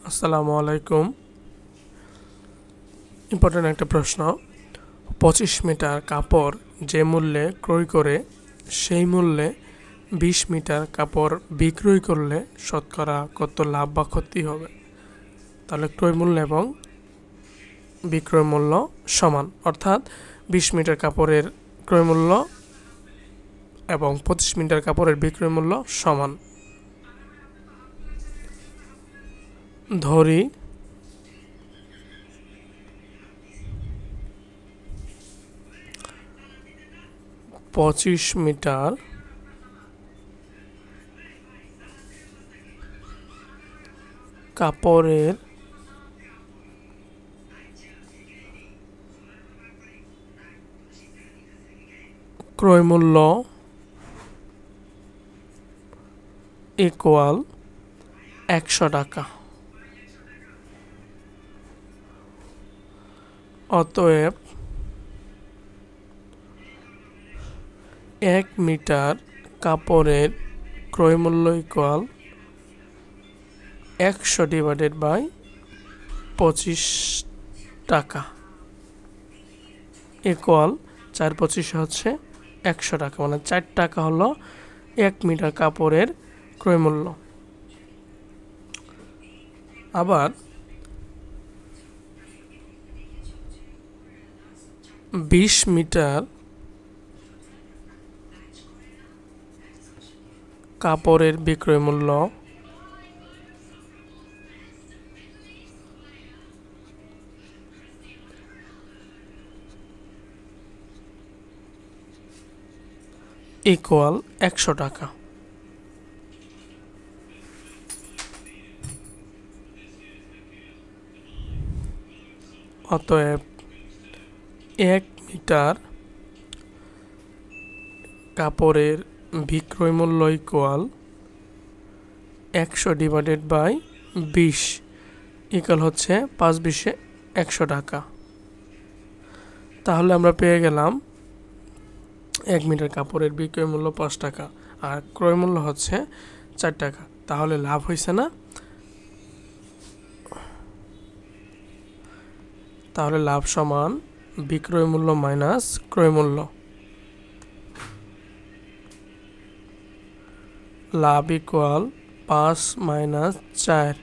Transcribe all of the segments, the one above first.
আসসালামু আলাইকুম। ইম্পর্টেন্ট একটা প্রশ্ন। 25 মিটার কাপড় যে মূল্যে ক্রয় করে সেই মূল্যে 20 মিটার কাপড় বিক্রয় করলে শতকরা কত লাভ বা ক্ষতি হবে? তাহলে ক্রয় মূল্য এবং বিক্রয় মূল্য সমান, অর্থাৎ 20 মিটার কাপড়ের ক্রয় মূল্য এবং 25 মিটার কাপড়ের বিক্রয় মূল্য সমান। ধরি 25 মিটার কাপড়ের ক্রয় মূল্য ইকুয়াল 100 টাকা। অতএব 1 মিটার কাপড়ের ক্রয় মূল্য ইকুয়াল 100/25 টাকা ইকুয়াল 4/25 হচ্ছে 100 টাকা, মানে 4 টাকা হলো 1 মিটার কাপড়ের ক্রয় মূল্য। আবার 20 মিটার কাপড়ের বিক্রয় মূল্য ইকুয়াল 100 টাকা। অতএব 1 মিটার কাপড়ের বিক্রয় মূল্য ইকুয়াল 100/20 ইকুয়াল হচ্ছে 5/20 100 টাকা। তাহলে আমরা পেয়ে গেলাম 1 মিটার কাপড়ের বিক্রয় মূল্য 5 টাকা আর ক্রয় মূল্য হচ্ছে 4 টাকা। তাহলে লাভ হয়েছে না? তাহলে লাভ সমান বিক্রয় মূল্য মাইনাস ক্রয় মূল্য। লাভ ইকুয়াল 5 - 4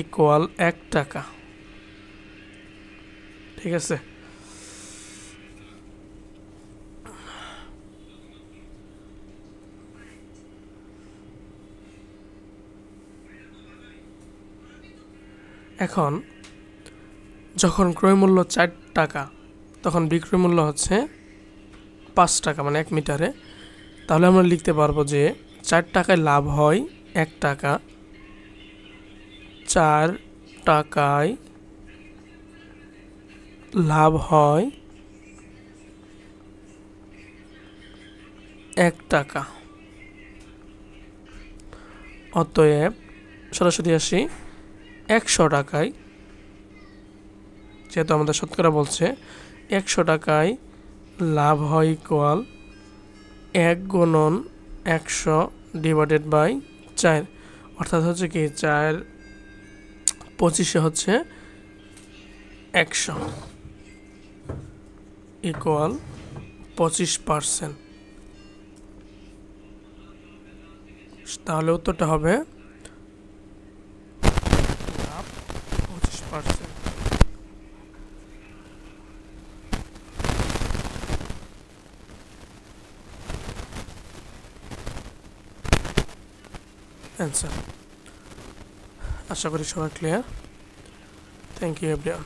ইকুয়াল 1 টাকা। ঠিক আছে। এখন যখন ক্রয় মূল্য 4 টাকা তখন বিক্রয় মূল্য হচ্ছে 5 টাকা, মানে 1 মিটারে। তাহলে আমরা লিখতে পারবো যে 4 টাকায় লাভ হয় 1 টাকা, 4 টাকায় লাভ হয় 1 টাকা। অতএব সরাসরি আসি 100 টাকায়, যেহেতু আমাদের শতকরা বলছে 100 টাকায় লাভ হয় ইকুয়াল 1 গুণন 100/4, অর্থাৎ হচ্ছে কি 4/25 হচ্ছে 100 ইকুয়াল 25%। তাহলে উত্তরটা হবে লাভ 25%। অ্যান্সার। আশা করি সবাই ক্লিয়ার। Thank you everyone.